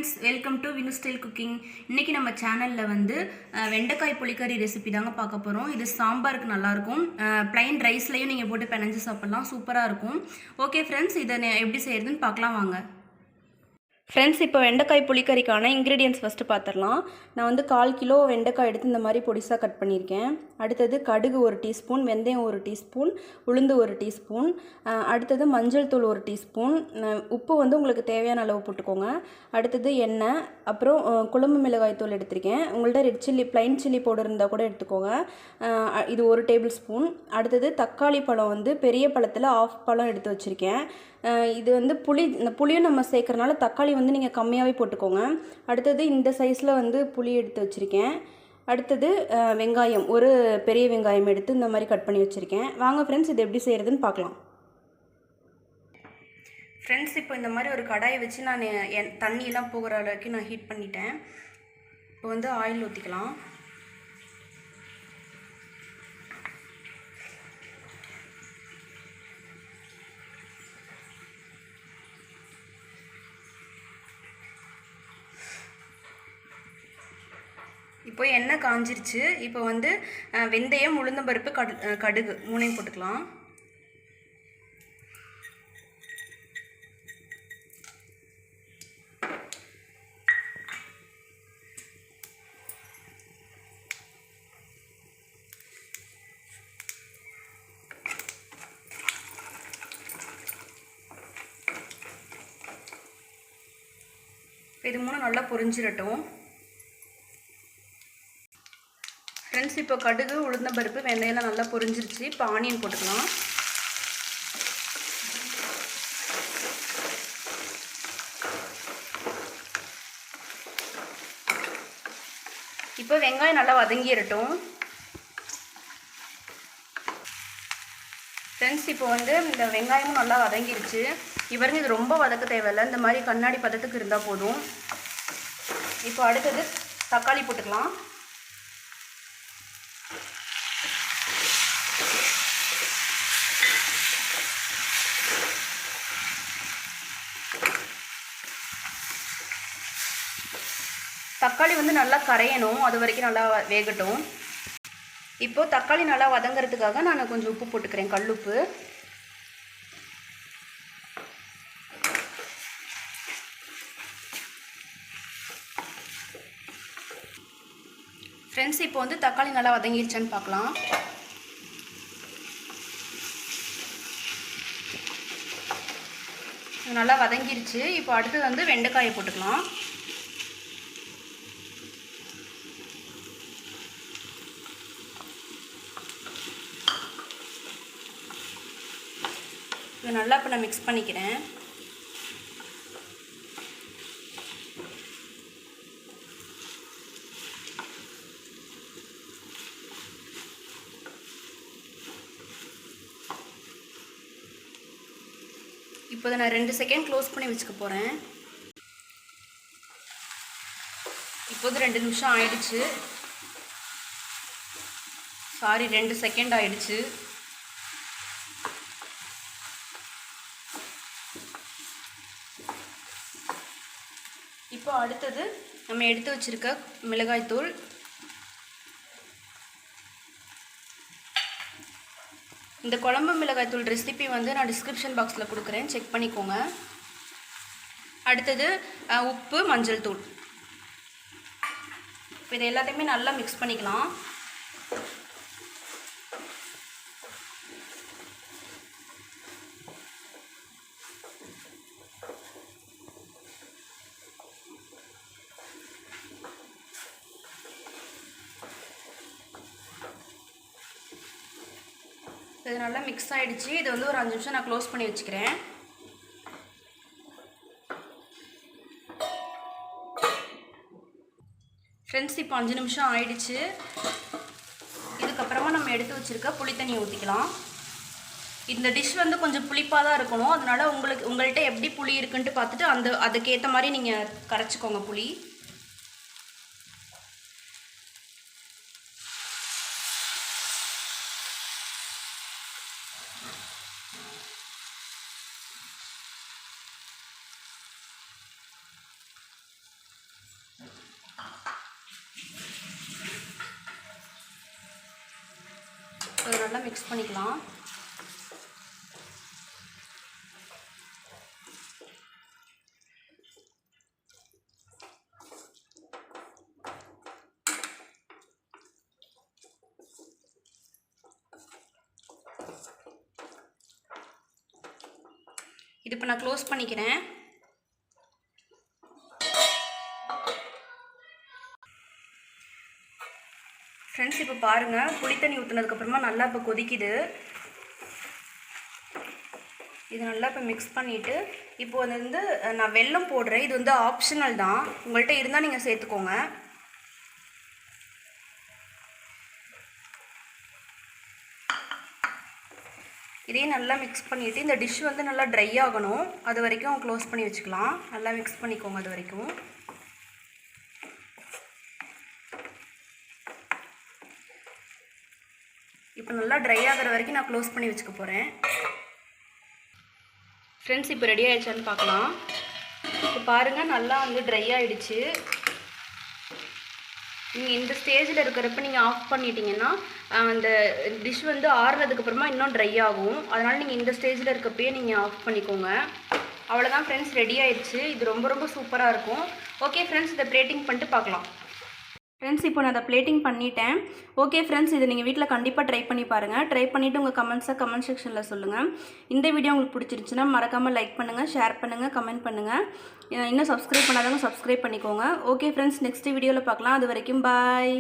Friends, welcome to Vinu style cooking. இன்றைக்கி நம்ம சேனலில் வந்து வெண்டைக்காய் புளிக்கறி ரெசிபி தாங்க பார்க்க போகிறோம். இது சாம்பாருக்கு நல்லாயிருக்கும். ப்ளைன் ரைஸ்லையும் நீங்கள் போட்டு பிணைஞ்சு சாப்பிட்லாம், சூப்பராக இருக்கும். ஓகே ஃப்ரெண்ட்ஸ், இதை எப்படி செய்கிறதுன்னு பார்க்கலாம் வாங்க. ஃப்ரெண்ட்ஸ், இப்போ வெண்டைக்காய் புளிக்கறிக்கான இன்க்ரீடியன்ஸ் ஃபஸ்ட்டு பார்த்துடலாம். நான் வந்து 1/4 கிலோ வெண்டைக்காய் எடுத்து இந்த மாதிரி பொடிசாக கட் பண்ணியிருக்கேன். அடுத்தது கடுகு 1 டீஸ்பூன், வெந்தயம் 1 டீஸ்பூன், உளுந்து 1 டீஸ்பூன், அடுத்தது மஞ்சள் தூள் 1 டீஸ்பூன், உப்பு வந்து உங்களுக்கு தேவையான அளவு போட்டுக்கோங்க. அடுத்தது எண்ணெய், அப்புறம் குழம்பு மிளகாய் தூள் எடுத்திருக்கேன். உங்கள்கிட்ட red chilli plain chilli powder இருந்தால் கூட எடுத்துக்கோங்க. இது 1 டேபிள் ஸ்பூன். அடுத்தது தக்காளி பழம் வந்து பெரிய பழத்தில் 1/2 பழம் எடுத்து வச்சுருக்கேன். இது வந்து இந்த புளியும் நம்ம சேர்க்குறனால தக்காளி வந்து நீங்கள் கம்மியாகவே போட்டுக்கோங்க. அடுத்தது இந்த சைஸில் வந்து புளி எடுத்து வச்சுருக்கேன். அடுத்தது வெங்காயம், ஒரு பெரிய வெங்காயம் எடுத்து இந்த மாதிரி கட் பண்ணி வச்சுருக்கேன். வாங்க ஃப்ரெண்ட்ஸ், இது எப்படி செய்கிறதுன்னு பார்க்கலாம். ஃப்ரெண்ட்ஸ், இப்போ இந்த மாதிரி ஒரு கடாயை வச்சு நான் தண்ணியெல்லாம் போகிற அளவுக்கு நான் ஹீட் பண்ணிட்டேன். இப்போ வந்து ஆயில் ஊற்றிக்கலாம். இப்போ எண்ணெய் காஞ்சிருச்சு. இப்போ வந்து வெந்தயம், உளுந்தம்பருப்பு, கடுகு 3 போட்டுக்கலாம். இது 3 நல்லா பொரிஞ்சிரட்டும். ஃப்ரெண்ட்ஸ், இப்போ கடுகு, உளுந்தம்பருப்பு, வெந்தயம்லாம் நல்லா பொரிஞ்சிருச்சு. இப்போ ஆனியன் போட்டுக்கலாம். இப்போ வெங்காயம் நல்லா வதங்கிரட்டும். ஃப்ரெண்ட்ஸ், இப்போ வந்து இந்த வெங்காயமும் நல்லா வதங்கிருச்சு. இவருங்க இது ரொம்ப வதக்க தேவையில்லை, இந்த மாதிரி கண்ணாடி பதத்துக்கு இருந்தால் போதும். இப்போ அடுத்தது தக்காளி போட்டுக்கலாம். தக்காளி வந்து நல்லா கரையணும், அது வரைக்கும் நல்லா வேகட்டும். இப்போது தக்காளி நல்லா வதங்கிறதுக்காக நான் கொஞ்சம் உப்பு போட்டுக்கிறேன், கல்லுப்பு. ஃப்ரெண்ட்ஸ், இப்போ வந்து தக்காளி நல்லா வதங்கிருச்சான்னு பார்க்கலாம். நல்லா வதங்கிருச்சு. இப்போ அடுத்தது வந்து வெண்டைக்காயை போட்டுக்கலாம். இதை நல்லா இப்போ நான் மிக்ஸ் பண்ணிக்கிறேன். இப்போ இதை நான் 2 செகண்ட் க்ளோஸ் பண்ணி வச்சுக்க போகிறேன். இப்போது 2 நிமிஷம் ஆயிடுச்சு. சாரி, 2 செகண்ட் ஆயிடுச்சு. இப்போ அடுத்தது நம்ம எடுத்து வச்சுருக்க மிளகாய்த்தூள், இந்த குழம்பு மிளகாய்த்தூள் ரெசிபி வந்து நான் டிஸ்கிரிப்ஷன் பாக்ஸில் கொடுக்குறேன், செக் பண்ணிக்கோங்க. அடுத்தது உப்பு, மஞ்சள் தூள். இப்போ இது எல்லாத்தையுமே நல்லா மிக்ஸ் பண்ணிக்கலாம். இது நல்லா மிக்ஸ் ஆகிடுச்சு. இது வந்து ஒரு 5 நிமிஷம் நான் க்ளோஸ் பண்ணி வச்சுக்கிறேன். ஃப்ரெண்ட்ஸ், இப்போ 5 நிமிஷம் ஆயிடுச்சு. இதுக்கப்புறமா நம்ம எடுத்து வச்சுருக்க புளி தண்ணி ஊற்றிக்கலாம். இந்த டிஷ் வந்து கொஞ்சம் புளிப்பாக தான் இருக்கணும், அதனால் உங்கள்கிட்ட எப்படி புளி இருக்குன்ட்டு பார்த்துட்டு அதுக்கேற்ற மாதிரி நீங்கள் கரைச்சிக்கோங்க புளி. நல்லா மிக்ஸ் பண்ணிக்கலாம். இது இப்போ நான் க்ளோஸ் பண்ணிக்கிறேன். ஃப்ரெண்ட்ஸ் இப்போ பாருங்கள், புளி தண்ணி ஊற்றுனதுக்கப்புறமா நல்லா இப்போ கொதிக்குது. இது நல்லா இப்போ மிக்ஸ் பண்ணிவிட்டு இப்போ வந்து நான் வெல்லம் போடுறேன். இது வந்து ஆப்ஷனல் தான், உங்கள்கிட்ட இருந்தால் நீங்கள் சேர்த்துக்கோங்க. இதையும் நல்லா மிக்ஸ் பண்ணிவிட்டு இந்த டிஷ் வந்து நல்லா ட்ரை ஆகணும், அது வரைக்கும் க்ளோஸ் பண்ணி வச்சுக்கலாம். நல்லா மிக்ஸ் பண்ணிக்கோங்க அது வரைக்கும். இப்போ நல்லா ட்ரை ஆகிற வரைக்கும் நான் க்ளோஸ் பண்ணி வச்சுக்க போகிறேன். ஃப்ரெண்ட்ஸ் இப்போ ரெடி ஆகிடுச்சான்னு பார்க்கலாம். இப்போ பாருங்கள், நல்லா வந்து ட்ரை ஆகிடுச்சு. நீங்கள் இந்த ஸ்டேஜில் இருக்கிறப்ப நீங்கள் ஆஃப் பண்ணிட்டீங்கன்னா அந்த டிஷ் வந்து ஆறுனதுக்கப்புறமா இன்னும் ட்ரை ஆகும். அதனால் நீங்கள் இந்த ஸ்டேஜில் இருக்கப்பயே நீங்கள் ஆஃப் பண்ணிக்கோங்க. அவ்வளோதான் ஃப்ரெண்ட்ஸ், ரெடி ஆயிடுச்சு. இது ரொம்ப ரொம்ப சூப்பராக இருக்கும். ஓகே ஃப்ரெண்ட்ஸ், இதை பிளேட்டிங் பண்ணிட்டு பார்க்கலாம். ஃப்ரெண்ட்ஸ் இப்போ நான் அதை பிளேட்டிங் பண்ணிட்டேன். ஓகே ஃப்ரெண்ட்ஸ், இதை நீங்கள் வீட்டில் கண்டிப்பாக ட்ரை பண்ணி பாருங்கள். ட்ரை பண்ணிவிட்டு உங்கள் கமெண்ட்ஸை கமெண்ட் செக்ஷனில் சொல்லுங்கள். இந்த வீடியோ உங்களுக்கு பிடிச்சிருந்துச்சுன்னா மறக்காமல் லைக் பண்ணுங்கள், ஷேர் பண்ணுங்கள், கமெண்ட் பண்ணுங்கள். இன்னும் சப்ஸ்கிரைப் பண்ணாதவங்க சப்ஸ்கிரைப் பண்ணிக்கோங்க. ஓகே ஃப்ரெண்ட்ஸ், நெக்ஸ்ட் வீடியோவில் பார்க்கலாம். அது வரைக்கும் பாய்.